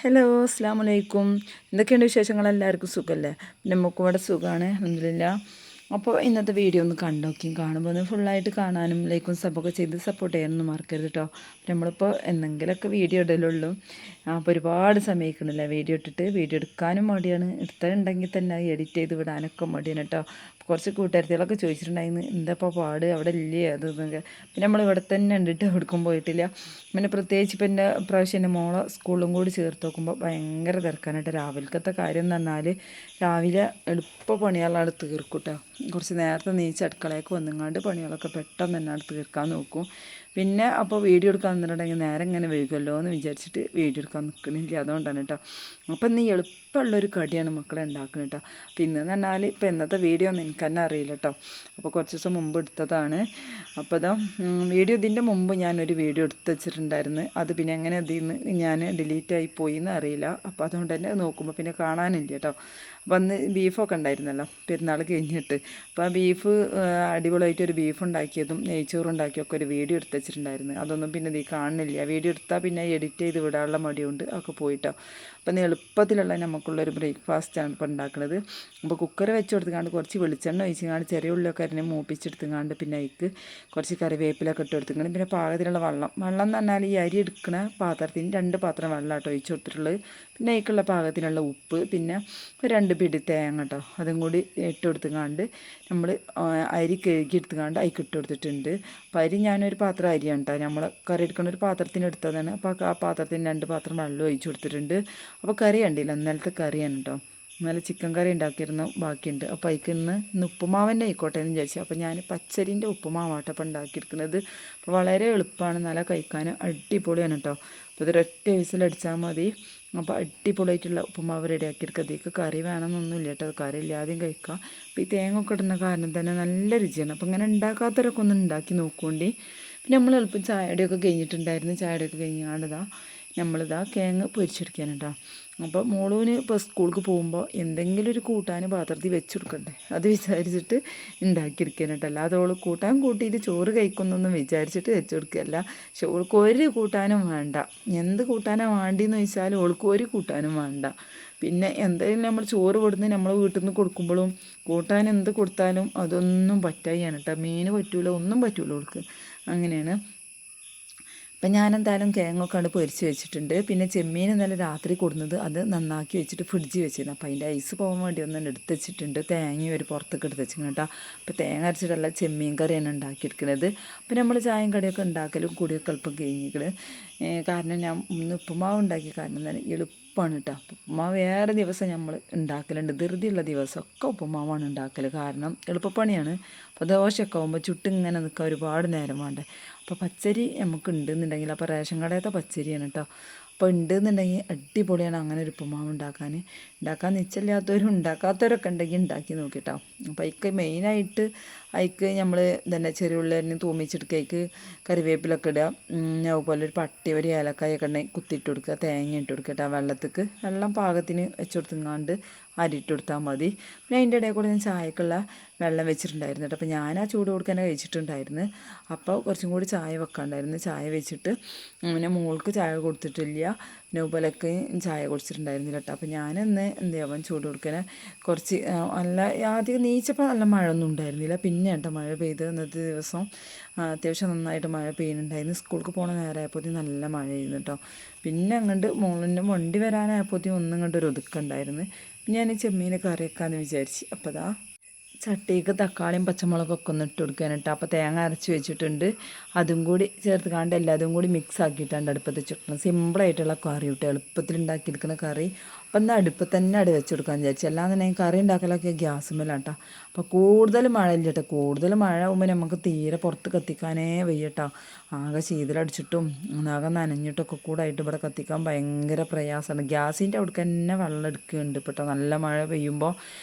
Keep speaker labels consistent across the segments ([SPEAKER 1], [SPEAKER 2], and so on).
[SPEAKER 1] Hello അസ്സാം വലൈക്കും. എന്തൊക്കെയുണ്ട് വിശേഷങ്ങൾ? എല്ലാവർക്കും സുഖമല്ലേ? നമുക്കും ഇവിടെ സുഖമാണ്, അൽഹംദുലില്ലാ. അപ്പോൾ ഇന്നത്തെ വീഡിയോ ഒന്ന് കണ്ടോക്കിയും കാണുമ്പോൾ ഒന്ന് ഫുള്ളായിട്ട് കാണാനും ലൈക്കും സബ്ബൊക്കെ ചെയ്ത് സപ്പോർട്ട് ചെയ്യാനൊന്നും മറക്കരുത് കേട്ടോ. നമ്മളിപ്പോൾ എന്തെങ്കിലുമൊക്കെ വീഡിയോ ഇടലുള്ളൂ. അപ്പോൾ ഒരുപാട് സമയക്കണില്ല വീഡിയോ ഇട്ടിട്ട്. വീഡിയോ എടുക്കാനും മടിയാണ്, എടുത്തിട്ടുണ്ടെങ്കിൽ തന്നെ എഡിറ്റ് ചെയ്ത് വിടാനൊക്കെ മടിയാണ് കേട്ടോ. കുറച്ച് കൂട്ടുകാരികളൊക്കെ ചോദിച്ചിട്ടുണ്ടായിരുന്നു, എന്താപ്പോൾ പാട് അവിടെ ഇല്ലേ അത് ഇതൊക്കെ. പിന്നെ നമ്മൾ ഇവിടെ തന്നെ ഉണ്ടിട്ട് എവിടേക്കും പോയിട്ടില്ല. പിന്നെ പ്രത്യേകിച്ച് ഇപ്പം എൻ്റെ പ്രാവശ്യം എൻ്റെ മോളെ സ്കൂളിലും കൂടി ചേർത്ത് നോക്കുമ്പോൾ ഭയങ്കര തിരക്കാനായിട്ട്. രാവിലത്തെ കാര്യം എന്ന് പറഞ്ഞാൽ രാവിലെ എളുപ്പ പണികളാണ് തീർക്കും കേട്ടോ. കുറച്ച് നേരത്തെ നീച്ച് അടുക്കളയൊക്കെ വന്നുങ്ങാണ്ട് പണികളൊക്കെ പെട്ടെന്ന് തന്നെ അടുത്ത് തീർക്കാൻ നോക്കും. പിന്നെ അപ്പോൾ വീഡിയോ എടുക്കാൻ നിന്നിട്ടുണ്ടെങ്കിൽ നേരം ഇങ്ങനെ വൈകുമല്ലോ എന്ന് വിചാരിച്ചിട്ട് വീഡിയോ എടുക്കാൻ നിൽക്കണില്ല. അതുകൊണ്ടാണ് കേട്ടോ. അപ്പം നീ എളുപ്പമുള്ളൊരു കടിയാണ് മക്കളെ ഉണ്ടാക്കുന്നത് കേട്ടോ. പിന്നെ എന്ന് പറഞ്ഞാൽ ഇപ്പോൾ ഇന്നത്തെ വീഡിയോ ഒന്നും എനിക്ക് തന്നെ അറിയില്ല കേട്ടോ. അപ്പോൾ കുറച്ച് ദിവസം മുമ്പ് എടുത്തതാണ്. അപ്പോൾ ഇതാ വീഡിയോ ഇതിൻ്റെ മുമ്പ് ഞാനൊരു വീഡിയോ എടുത്ത് വെച്ചിട്ടുണ്ടായിരുന്നു. അത് പിന്നെ എങ്ങനെ അതിൽ നിന്ന് ഞാൻ ഡിലീറ്റ് ആയി പോയി എന്ന് അറിയില്ല. അപ്പോൾ അതുകൊണ്ട് തന്നെ നോക്കുമ്പോൾ പിന്നെ കാണാനില്ല കേട്ടോ. അപ്പോൾ അന്ന് ബീഫൊക്കെ ഉണ്ടായിരുന്നല്ലോ പെരുന്നാൾ കഴിഞ്ഞിട്ട്. അപ്പോൾ ആ ബീഫ് അടിപൊളിയായിട്ടൊരു ബീഫ് ഉണ്ടാക്കിയതും നെയ്ച്ചോറും ഉണ്ടാക്കിയൊക്കെ ഒരു വീഡിയോ എടുത്ത് വെച്ചിട്ടുണ്ടായിരുന്നു. അതൊന്നും പിന്നെ ഇത് കാണുന്നില്ല. വീഡിയോ എടുത്താൽ പിന്നെ എഡിറ്റ് ചെയ്ത് വിടാനുള്ള മടിയുണ്ട് ഒക്കെ പോയിട്ടോ. അപ്പം എളുപ്പത്തിലുള്ള നമുക്കുള്ളൊരു ബ്രേക്ക്ഫാസ്റ്റാണ് ഇപ്പോൾ ഉണ്ടാക്കുന്നത്. അപ്പോൾ കുക്കർ വെച്ച് കൊടുത്തുകൊണ്ട് കുറച്ച് വെളിച്ചെണ്ണ ഒഴിച്ചുകൊണ്ട് ചെറിയ ഉള്ളിയൊക്കെ അരിഞ്ഞ് മൂപ്പിച്ചെടുത്തുകൊണ്ട് പിന്നെ അതിക്ക് കുറച്ച് കറിവേപ്പിലൊക്കെ ഇട്ട് കൊടുത്തുകൊണ്ട് പിന്നെ പാകത്തിലുള്ള വെള്ളം എന്ന് പറഞ്ഞാൽ ഈ അരി എടുക്കുന്ന പാത്രത്തിന് 2 പാത്രം വെള്ളമാട്ടോ ഒഴിച്ച് കൊടുത്തിട്ടുള്ളത്. പിന്നെ അതിക്കുള്ള പാകത്തിനുള്ള ഉപ്പ്, പിന്നെ 2 പിടി തേങ്ങ കേട്ടോ അതും കൂടി ഇട്ട് കൊടുത്തുകൊണ്ട് നമ്മൾ അരി കഴുകി എടുത്തുകൊണ്ട് അതിക്ക് ഇട്ട് കൊടുത്തിട്ടുണ്ട്. അപ്പോൾ അരി ഞാനൊരു പാത്രം അരിയാണ് കേട്ടോ, നമ്മൾ കറി എടുക്കുന്ന ഒരു പാത്രത്തിന് എടുത്തതാണ്. അപ്പോൾ ആ പാത്രത്തിന് 2 പാത്രം വെള്ളം ഒഴിച്ച് കൊടുത്തിട്ടുണ്ട്. അപ്പോൾ കറി കണ്ടില്ല, ഇന്നലത്തെ കറിയാണ് കേട്ടോ. ഇന്നലെ ചിക്കൻ കറി ഉണ്ടാക്കിയിരുന്നു, ബാക്കിയുണ്ട്. അപ്പോൾ അതിക്ക് ഇന്ന് ഉപ്പുമാവന്നെ ആയിക്കോട്ടെ എന്ന് വിചാരിച്ചു. അപ്പോൾ ഞാൻ പച്ചരിൻ്റെ ഉപ്പുമാവാട്ടോ അപ്പോൾ ഉണ്ടാക്കിയിരിക്കുന്നത്. അപ്പോൾ വളരെ എളുപ്പമാണ്, നല്ല കഴിക്കാൻ അടിപൊളിയാണ് കേട്ടോ. അപ്പോൾ ഇതൊരൊറ്റ വിസിലടിച്ചാൽ മതി. അപ്പോൾ അടിപൊളിയായിട്ടുള്ള ഉപ്പുമാവ് റെഡിയാക്കിയെടുക്കുക. അതിലേക്ക് കറി വേണമെന്നൊന്നുമില്ല കേട്ടോ, കറി ഇല്ലാതെയും കഴിക്കാം. അപ്പോൾ ഈ തേങ്ങ ഒക്കെ ഇടുന്ന കാരണം തന്നെ നല്ല രുചിയാണ്. അപ്പോൾ ഇങ്ങനെ ഉണ്ടാക്കാത്തവരൊക്കെ ഒന്ന് ഉണ്ടാക്കി നോക്കുകൊണ്ടേ. പിന്നെ നമ്മൾ എളുപ്പം ചായയുടെയൊക്കെ കഴിഞ്ഞിട്ടുണ്ടായിരുന്നു. ചായയുടെയൊക്കെ കഴിഞ്ഞാണ്ടിതാ നമ്മളിതാ കിഴങ്ങ് പൊരിച്ചെടുക്കാൻ കേട്ടോ. അപ്പോൾ മോളൂന് ഇപ്പോൾ സ്കൂൾക്ക് പോകുമ്പോൾ എന്തെങ്കിലും ഒരു കൂട്ടാൻ പാത്രത്തിൽ വെച്ച് കൊടുക്കണ്ടേ, അത് വിചാരിച്ചിട്ട് ഉണ്ടാക്കിയെടുക്കാൻ കേട്ടോ. അല്ലാതെ ഓൾ കൂട്ടാൻ കൂട്ടിയിട്ട് ചോറ് കഴിക്കുന്നൊന്നും വിചാരിച്ചിട്ട് വെച്ച് കൊടുക്കുകയല്ല. പക്ഷെ ഓൾക്ക് ഒരു കൂട്ടാനും വേണ്ട. എന്ത് കൂട്ടാനാണ് വേണ്ടിയെന്ന് ചോദിച്ചാൽ ഓൾക്ക് ഒരു കൂട്ടാനും വേണ്ട. പിന്നെ എന്തായാലും നമ്മൾ ചോറ് കൊടുന്ന് നമ്മൾ വീട്ടിൽ നിന്ന് കൊടുക്കുമ്പോഴും കൂട്ടാൻ എന്ത് കൊടുത്താലും അതൊന്നും പറ്റായാണ് കേട്ടോ. മീൻ പറ്റൂല, ഒന്നും പറ്റൂല ഓൾക്ക്. അങ്ങനെയാണ്. അപ്പം ഞാനെന്തായാലും കിഴങ്ങൊക്കെ അവിടെ പൊരിച്ച് വെച്ചിട്ടുണ്ട്. പിന്നെ ചെമ്മീൻ ഇന്നലെ രാത്രി കൊടുന്നത് അത് നന്നാക്കി വെച്ചിട്ട് ഫ്രിഡ്ജിൽ വെച്ചിരുന്നു. അപ്പോൾ അതിൻ്റെ ഐസ് പോകാൻ വേണ്ടി ഒന്ന് എടുത്ത് വെച്ചിട്ടുണ്ട്. തേങ്ങ ഒരു പുറത്തൊക്കെ എടുത്ത് വെച്ചിട്ടുണ്ട് കേട്ടോ. അപ്പോൾ തേങ്ങ അരച്ചിട്ടുള്ള ചെമ്മീൻ കറിയാണ് ഉണ്ടാക്കിയെടുക്കുന്നത്. അപ്പോൾ നമ്മൾ ചായയും കടിയൊക്കെ ഉണ്ടാക്കലും കൂടിയൊക്കെ എളുപ്പം കഴിഞ്ഞിരിക്കുന്നത്. കാരണം ഞാൻ ഇന്ന് ഉപ്പുമാവ് ഉണ്ടാക്കിയ കാരണം തന്നെ എളുപ്പമാണ് കേട്ടോ. ഉപ്പുമാവ് വേറെ ദിവസം നമ്മൾ ഉണ്ടാക്കലുണ്ട്, ധൃതിയുള്ള ദിവസമൊക്കെ ഉപ്പുമാവാണ് ഉണ്ടാക്കൽ. കാരണം എളുപ്പപ്പണിയാണ്. അപ്പോൾ ദോശയൊക്കെ ആകുമ്പോൾ ചുട്ടിങ്ങനെ നിൽക്കാൻ ഒരുപാട് നേരം വേണ്ടേ. അപ്പോൾ പച്ചരി നമുക്ക് ഉണ്ടെന്നുണ്ടെങ്കിൽ, അപ്പോൾ റേഷൻ കടയത്തെ പച്ചരിയാണ് കേട്ടോ. അപ്പോൾ ഉണ്ടെന്നുണ്ടെങ്കിൽ അടിപൊളിയാണ് അങ്ങനെ ഒരു ഉപ്പുമാവ് ഉണ്ടാക്കാൻ നിശ്ചയില്ലാത്തവരും ഉണ്ടാക്കാത്തവരൊക്കെ ഉണ്ടെങ്കിൽ ഉണ്ടാക്കി നോക്കിട്ടോ. അപ്പോൾ അതിക്ക് മെയിനായിട്ട് അതിക്ക് നമ്മൾ തന്നെ ചെറിയ ഉള്ളി തൂമിച്ചെടുക്കുക, അതിക്ക് കറിവേപ്പിലൊക്കെ ഇടുക, അതുപോലെ ഒരു പട്ടി ഒരു ഏലക്കായൊക്കെ ഉണ്ടെങ്കിൽ കുത്തിയിട്ട് കൊടുക്കുക, തേങ്ങ ഇട്ട് കൊടുക്കുക കേട്ടോ. വെള്ളം പാകത്തിന് വെച്ച് കൊടുത്തുങ്ങാണ്ട് അരിയിട്ട് കൊടുത്താൽ മതി. പിന്നെ അതിൻ്റെ ഇടയിൽ കൂടെ ഞാൻ ചായക്കുള്ള വെള്ളം വെച്ചിട്ടുണ്ടായിരുന്നു കേട്ടോ. അപ്പോൾ ഞാൻ ആ ചൂട് കൊടുക്കാൻ കഴിച്ചിട്ടുണ്ടായിരുന്നു. അപ്പോൾ കുറച്ചും കൂടി ചായ വെക്കാണ്ടായിരുന്നു. ചായ വെച്ചിട്ട് പിന്നെ മോൾക്ക് ചായ കൊടുത്തിട്ടില്ല, പിന്നെ ഉപ്പലൊക്കെ ചായ കുടിച്ചിട്ടുണ്ടായിരുന്നില്ല കേട്ടോ. അപ്പോൾ ഞാനിന്ന് എന്ത് ചെയ്യാൻ ചൂട് കൊടുക്കാൻ കുറച്ച് നല്ല ആദ്യം നീച്ചപ്പോൾ നല്ല മഴ ഒന്നും ഉണ്ടായിരുന്നില്ല. പിന്നെ കേട്ടോ മഴ പെയ്ത് ഇന്നത്തെ ദിവസം അത്യാവശ്യം നന്നായിട്ട് മഴ പെയ്യുന്നുണ്ടായിരുന്നു. സ്കൂൾക്ക് പോകണ നേരമായപ്പോഴത്തേക്കും നല്ല മഴയായിരുന്നു കേട്ടോ. പിന്നെ അങ്ങോട്ട് മോളിൻ്റെ വണ്ടി വരാനായപ്പോഴത്തേക്കും ഒന്നും ഇങ്ങോട്ട് ഒരു ഒതുക്കുണ്ടായിരുന്നു. ഞാൻ ചെമ്മീൻ കറി വെക്കാമെന്ന് വിചാരിച്ച്. അപ്പോൾ അതാ ചട്ടിക്ക് തക്കാളിയും പച്ചമുളകൊക്കെ ഒന്ന് ഇട്ട് കൊടുക്കാനിട്ട്. അപ്പോൾ തേങ്ങ അരച്ച് വെച്ചിട്ടുണ്ട്, അതും കൂടി ചേർത്ത് കാണ്ട് എല്ലാതും കൂടി മിക്സ് ആക്കിയിട്ടാണ് അടുപ്പത്ത് വെച്ചിട്ടുണ്ട്. സിമ്പിളായിട്ടുള്ള കറി കിട്ടും, എളുപ്പത്തിൽ ഉണ്ടാക്കിയെടുക്കുന്ന കറി. അപ്പം എന്നാൽ അടുപ്പത്ത് തന്നെ അടി വെച്ച് കൊടുക്കാമെന്ന് വിചാരിച്ചു. അല്ലാതെ തന്നെ കറി ഉണ്ടാക്കലൊക്കെ ഗ്യാസുമേലാണ് കേട്ടോ. അപ്പോൾ കൂടുതൽ മഴ ഇല്ല കേട്ടോ. കൂടുതൽ മഴ ആകുമ്പോൾ നമുക്ക് തീരെ പുറത്ത് കത്തിക്കാനേ വയ്യ കേട്ടോ. ആകെ ശീതലടിച്ചിട്ടും ആകെ നനഞ്ഞിട്ടൊക്കെ കൂടെ ആയിട്ട് ഇവിടെ കത്തിക്കാൻ ഭയങ്കര പ്രയാസമാണ്. ഗ്യാസിൻ്റെ അവിടേക്ക് തന്നെ വെള്ളം എടുക്കുന്നുണ്ട് ഇപ്പോൾ കേട്ടോ, നല്ല മഴ പെയ്യുമ്പോൾ.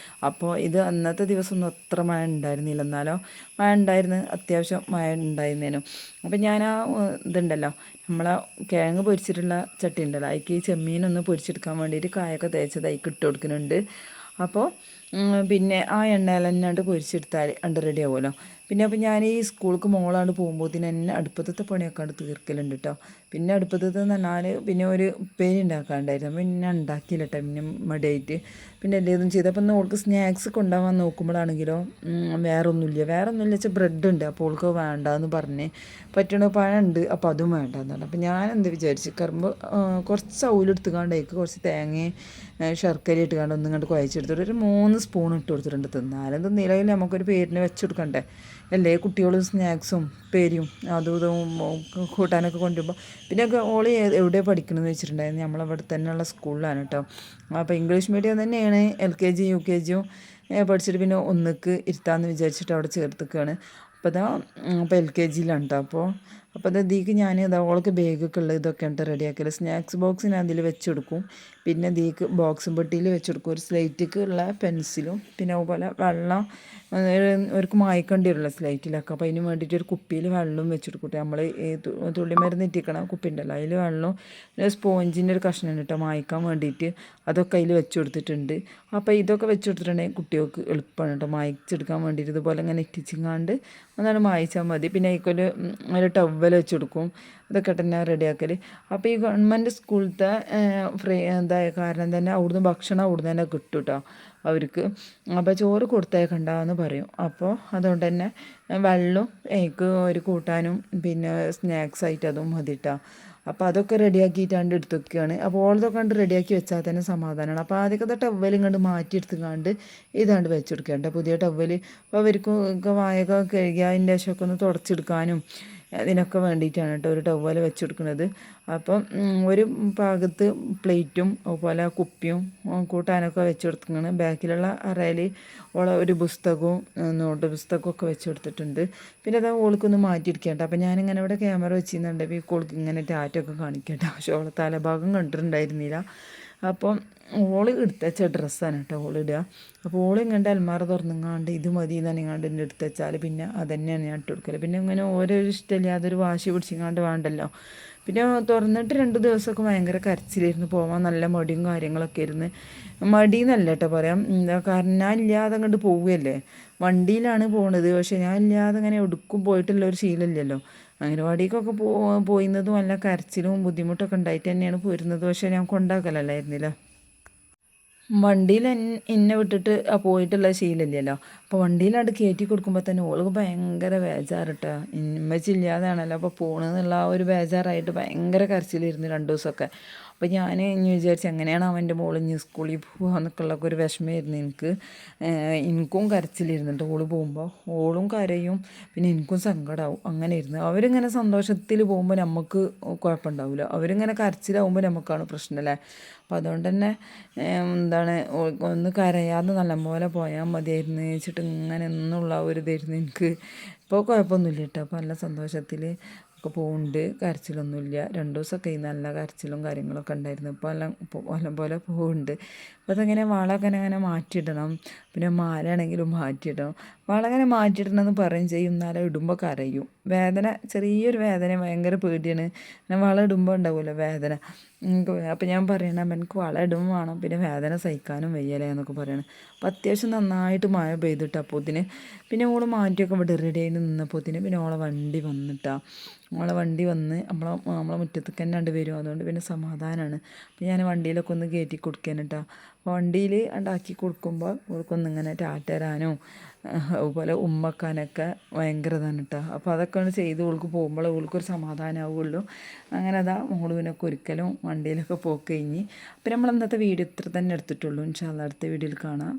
[SPEAKER 1] അപ്പോൾ ഇത് അന്നത്തെ ദിവസം അത്ര മഴ ഉണ്ടായിരുന്നില്ല, എന്നാലോ മഴ ഉണ്ടായിരുന്നു, അത്യാവശ്യം മഴ ഉണ്ടായിരുന്നേനും. അപ്പം ഞാൻ ആ ഇതുണ്ടല്ലോ നമ്മളെ കിഴങ്ങ് പൊരിച്ചിട്ടുള്ള ചട്ടി ഉണ്ടല്ലോ, അതിക്ക് ഈ ചെമ്മീനൊന്ന് പൊരിച്ചെടുക്കാൻ വേണ്ടിയിട്ട് കായൊക്കെ തേച്ചത് അതിക്ക് ഇട്ട് കൊടുക്കുന്നുണ്ട്. അപ്പോൾ പിന്നെ ആ എണ്ണയിൽ തന്നെ പൊരിച്ചെടുത്താൽ അണ്ട് റെഡി ആവുമല്ലോ. പിന്നെ അപ്പോൾ ഞാൻ ഈ സ്കൂൾക്ക് മോളാണ്ട് പോകുമ്പോഴത്തേന് എന്നെ അടുപ്പത്തെ പണിയൊക്കെ ഉണ്ട് തീർക്കലുണ്ട് കേട്ടോ. പിന്നെ അടുപ്പത്തത് എന്ന് പറഞ്ഞാൽ പിന്നെ ഒരു ഉപ്പേരി ഉണ്ടാക്കാണ്ടായിരുന്നു. അപ്പം പിന്നെ ഉണ്ടാക്കിയില്ല കേട്ടോ, പിന്നെ മടിയായിട്ട് പിന്നെ എല്ലേതും ചെയ്ത്. അപ്പം ഓൾക്ക് സ്നാക്സ് കൊണ്ടുപോകാൻ നോക്കുമ്പോഴാണെങ്കിലോ വേറെ ഒന്നുമില്ല വെച്ചാൽ ബ്രെഡ് ഉണ്ട്. അപ്പോൾ ഓൾക്ക് വേണ്ടാന്ന് പറഞ്ഞ് പറ്റണ പഴമുണ്ട്, അപ്പോൾ അതും വേണ്ടാന്ന് പറഞ്ഞു. അപ്പോൾ ഞാൻ എന്ത് വിചാരിച്ച് കറുമ്പോൾ കുറച്ച് അവലെടുത്തുകൊണ്ടേക്ക് കുറച്ച് തേങ്ങയും ശർക്കര ഇട്ടുകൊണ്ട് ഒന്നിങ്ങോട്ട് കുഴച്ചെടുത്തിട്ട് ഒരു 3 സ്പൂൺ ഇട്ട് കൊടുത്തിട്ടുണ്ട്. തിന്നാലും നിലവിൽ നമുക്കൊരു പേരിന് വെച്ച് കൊടുക്കണ്ടേ അല്ലേ. കുട്ടികളും സ്നാക്സും പേരിയും അതും ഇതും കൂട്ടാനൊക്കെ കൊണ്ടുപോകുമ്പോൾ പിന്നെ ഓളി എവിടെയാണ് പഠിക്കണമെന്ന് വെച്ചിട്ടുണ്ടായിരുന്നു, നമ്മളവിടെ തന്നെയുള്ള സ്കൂളിലാണ് കേട്ടോ. അപ്പോൾ ഇംഗ്ലീഷ് മീഡിയം തന്നെയാണ്, LKG UKG പഠിച്ചിട്ട് പിന്നെ ഒന്നിക്ക് ഇരുത്താമെന്ന് വിചാരിച്ചിട്ട് അവിടെ ചേർത്തിക്കുകയാണ്. അപ്പോൾ LKGയിലാണ് കേട്ടോ. അപ്പോൾ ദീക്ക് ഞാൻ ഓൾക്ക് ബാഗൊക്കെ ഉള്ള ഇതൊക്കെ ഉണ്ട് റെഡിയാക്കിയത്. സ്നാക്സ് ബോക്സ് ഞാൻ അതിൽ വെച്ച് കൊടുക്കും. പിന്നെ ദീക്ക് ബോക്സും പെട്ടിയിൽ വെച്ച് കൊടുക്കും. ഒരു സ്ലേറ്റിക്ക് ഉള്ള പെൻസിലും പിന്നെ അതുപോലെ വെള്ളം അവർക്ക് മായ്ക്കേണ്ടി വരുമല്ലോ സ്ലേറ്റിലൊക്കെ. അപ്പോൾ അതിന് വേണ്ടിയിട്ട് ഒരു കുപ്പിയിൽ വെള്ളവും വെച്ച് കൊടുക്കട്ടെ. നമ്മൾ ഈ തുള്ളിമരുന്ന് ഇട്ടിക്കണം കുപ്പി ഉണ്ടല്ലോ, അതിൽ വെള്ളവും പിന്നെ സ്പോഞ്ചിൻ്റെ ഒരു കഷ്ണം കേട്ടോ മായ്ക്കാൻ വേണ്ടിയിട്ട്, അതൊക്കെ അതിൽ വെച്ച് കൊടുത്തിട്ടുണ്ട്. അപ്പോൾ ഇതൊക്കെ വെച്ച് കൊടുത്തിട്ടുണ്ടെങ്കിൽ കുട്ടികൾക്ക് എളുപ്പമാണ് കേട്ടോ മായ്ച്ചെടുക്കാൻ വേണ്ടിയിട്ട്. ഇതുപോലെ ഇങ്ങനെ ഇറ്റിച്ചിങ്ങാണ്ട് ഒന്നാണ് മായ്ച്ചാൽ മതി. പിന്നെ ഒരു ടവൽ വെച്ച് കൊടുക്കും. ഇതൊക്കെ തന്നെ റെഡിയാക്കൽ. അപ്പോൾ ഈ ഗവൺമെൻറ് സ്കൂളത്തെ എന്തായ കാരണം തന്നെ അവിടുന്ന് ഭക്ഷണം അവിടുന്ന് തന്നെ കിട്ടും കേട്ടോ അവർക്ക്. അപ്പോൾ ചോറ് കൊടുത്തേക്കണ്ടെന്ന് പറയും. അപ്പോൾ അതുകൊണ്ട് തന്നെ വെള്ളവും എനിക്ക് ഒരു കൂട്ടാനും പിന്നെ സ്നാക്സ് ആയിട്ട് അതും മതി കേട്ടോ. അപ്പോൾ അതൊക്കെ റെഡിയാക്കിയിട്ടാണ്ട് എടുത്ത് വെക്കുകയാണ്. അപ്പോൾ ഓളതൊക്കെ കണ്ട് റെഡിയാക്കി വെച്ചാൽ തന്നെ സമാധാനമാണ്. അപ്പോൾ ആദ്യമൊക്കെ ടവൽ ഇങ്ങോട്ട് മാറ്റി എടുത്തുകൊണ്ട് ഇതാണ്ട് വെച്ചെടുക്കേണ്ട പുതിയ ടവൽ. അപ്പോൾ അവർക്ക് വായൊക്കെ കഴുകി അതിൻ്റെ ശേഷമൊക്കെ ഒന്ന് തുടച്ചെടുക്കാനും അതിനൊക്കെ വേണ്ടിയിട്ടാണ് കേട്ടോ ഒരു ടവൽ വെച്ചെടുക്കുന്നത്. അപ്പം ഒരു ഭാഗത്ത് പ്ലേറ്റും അതുപോലെ കുപ്പിയും കൂട്ടാനൊക്കെ വെച്ച് കൊടുക്കുന്നത്. ബാക്കിലുള്ള അറയിൽ ഒരു പുസ്തകവും നോട്ട് പുസ്തകമൊക്കെ വെച്ച് കൊടുത്തിട്ടുണ്ട്. പിന്നെ അത് ഓൾക്കൊന്ന് മാറ്റിയിരിക്കേണ്ട. അപ്പം ഞാനിങ്ങനെ ഇവിടെ ക്യാമറ വെച്ചിരുന്നുണ്ട്. ഈ ഓൾക്ക് ഇങ്ങനെ ടാറ്റൊക്കെ കാണിക്കട്ടെ. പക്ഷേ ഓളെ തലഭാഗം കണ്ടിട്ടുണ്ടായിരുന്നില്ല. അപ്പം ഓള് എടുത്തുവെച്ച ഡ്രസ്സാണ് കേട്ടോ ഓളിടുക. അപ്പോൾ ഓൾ ഇങ്ങോട്ട് അൽമാറ തുറന്നുങ്ങാണ്ട് ഇത് മതി എന്നാണ് ഇങ്ങാണ്ട് എന്നെ എടുത്ത് വെച്ചാൽ പിന്നെ അതന്നെയാണ് ഞാൻ ഇട്ട് കൊടുക്കല്. പിന്നെ ഇങ്ങനെ ഓരോ ഇഷ്ടമില്ല അതൊരു വാശി പിടിച്ചിങ്ങാണ്ട് വേണ്ടല്ലോ. പിന്നെ തുറന്നിട്ട് 2 ദിവസമൊക്കെ ഭയങ്കര കരച്ചിലായിരുന്നു, പോകാൻ നല്ല മടിയും കാര്യങ്ങളൊക്കെ ആയിരുന്നു. മടിയെന്നല്ല കേട്ടോ പറയാം, എന്താ കാരണം ഞാൻ ഇല്ലാതെ അങ്ങോട്ട് പോവുകയല്ലേ, വണ്ടിയിലാണ് പോണത്. പക്ഷേ ഞാൻ ഇല്ലാതെ അങ്ങനെ എടുക്കും പോയിട്ടുള്ള ഒരു ശീലമില്ലല്ലോ. അംഗനവാടിക്കൊക്കെ പോയിരുന്നതും നല്ല കരച്ചിലും ബുദ്ധിമുട്ടൊക്കെ ഉണ്ടായിട്ട് തന്നെയാണ് പോയിരുന്നത്. പക്ഷേ ഞാൻ കൊണ്ടാക്കലല്ലായിരുന്നില്ല, വണ്ടിയിൽ എന്നെ വിട്ടിട്ട് പോയിട്ടുള്ള ശീലമില്ലല്ലോ. അപ്പോൾ വണ്ടിയിലാണ്ട് കയറ്റി കൊടുക്കുമ്പോൾ തന്നെ ഓൾക്ക് ഭയങ്കര ബേജാറിട്ടാ, ഇമ്മച്ചില്ലാതാണല്ലോ അപ്പോൾ പോകണമെന്നുള്ള ആ ഒരു ബേജാറായിട്ട് ഭയങ്കര കരച്ചിലിരുന്നു 2 ദിവസമൊക്കെ. അപ്പോൾ ഞാൻ ഇനി വിചാരിച്ചു എങ്ങനെയാണ് അവൻ്റെ മോൾ ഇനി സ്കൂളിൽ പോകുകയെന്നൊക്കെയുള്ളൊക്കെ ഒരു വിഷമമായിരുന്നു എനിക്ക്. എനിക്കും കരച്ചിലിരുന്നിട്ട് ഓള് പോകുമ്പോൾ ഓളും കരയും പിന്നെ എനിക്കും സങ്കടമാവും. അങ്ങനെ ഇരുന്ന് അവരിങ്ങനെ സന്തോഷത്തിൽ പോകുമ്പോൾ നമുക്ക് കുഴപ്പമുണ്ടാവില്ല, അവരിങ്ങനെ കരച്ചിലാവുമ്പോൾ നമുക്കാണ് പ്രശ്നമല്ലേ. അപ്പോൾ അതുകൊണ്ട് തന്നെ എന്താണ് ഒന്ന് കരയാതെ നല്ലപോലെ പോയാൽ മതിയായിരുന്നു വെച്ചിട്ട് ഇങ്ങനെ എന്നുള്ള ഒരു ഇതായിരുന്നു എനിക്ക്. ഇപ്പോൾ കുഴപ്പമൊന്നുമില്ല കേട്ടോ, അപ്പോൾ നല്ല സന്തോഷത്തിൽ ഒക്കെ പോകുന്നുണ്ട്, കരച്ചിലൊന്നുമില്ല. 2 ദിവസമൊക്കെ നല്ല കരച്ചിലും കാര്യങ്ങളൊക്കെ ഉണ്ടായിരുന്നു. ഇപ്പോൾ എല്ലാം പോലെ പോകുന്നുണ്ട്. അപ്പോൾ അതങ്ങനെ വളമൊക്കെ അങ്ങനെ മാറ്റിയിടണം. പിന്നെ മാലയാണെങ്കിലും മാറ്റിയിടണം. വളങ്ങനെ മാറ്റിയിടണമെന്ന് പറയും ചെയ്യും, എന്നാലും ഇടുമ്പോൾ കരയും. വേദന ചെറിയൊരു വേദന ഭയങ്കര പേടിയാണ്. പിന്നെ വള ഇടുമ്പോൾ ഉണ്ടാവുമല്ലോ വേദന. അപ്പോൾ ഞാൻ പറയണം എനിക്ക് വള ഇടുമ്പോൾ വേണം, പിന്നെ വേദന സഹിക്കാനും വയ്യലേ എന്നൊക്കെ പറയണം. അപ്പോൾ അത്യാവശ്യം നന്നായിട്ട് മഴ പെയ്തിട്ട് അപ്പോത്തിന് പിന്നെ ഓള് മാറ്റിയൊക്കെ ഇവിടെ റെഡി ആയി നിന്നപ്പോത്തിന് പിന്നെ ഓളെ വണ്ടി വന്നിട്ടാണ്. ഓളെ വണ്ടി വന്ന് നമ്മളെ മുറ്റത്തേക്ക് തന്നെ കണ്ട് വരും. അതുകൊണ്ട് പിന്നെ സമാധാനമാണ്. അപ്പോൾ ഞാൻ വണ്ടിയിലൊക്കെ ഒന്ന് കയറ്റി കൊടുക്കാൻ കേട്ടോ. അപ്പോൾ വണ്ടിയിൽ ഉണ്ടാക്കി കൊടുക്കുമ്പോൾ ഓൾക്കൊന്നിങ്ങനെ ടാറ്റ തരാനോ അതുപോലെ ഉമ്മക്കാനൊക്കെ ഭയങ്കര ഇതാണ് കേട്ടോ. അപ്പോൾ അതൊക്കെയാണ് ചെയ്ത് ഓൾക്ക് പോകുമ്പോൾ ഓൾക്കൊരു സമാധാനമാവുള്ളൂ. അങ്ങനെ അതാ മോളുവിനൊക്കെ ഒരിക്കലും വണ്ടിയിലൊക്കെ പോക്ക് കഴിഞ്ഞ്. അപ്പോൾ നമ്മൾ ഇന്നത്തെ വീഡിയോ ഇത്ര തന്നെ എടുത്തിട്ടുള്ളൂ. ഇൻഷാ അല്ലാഹ് അടുത്ത വീഡിയോയിൽ കാണാം.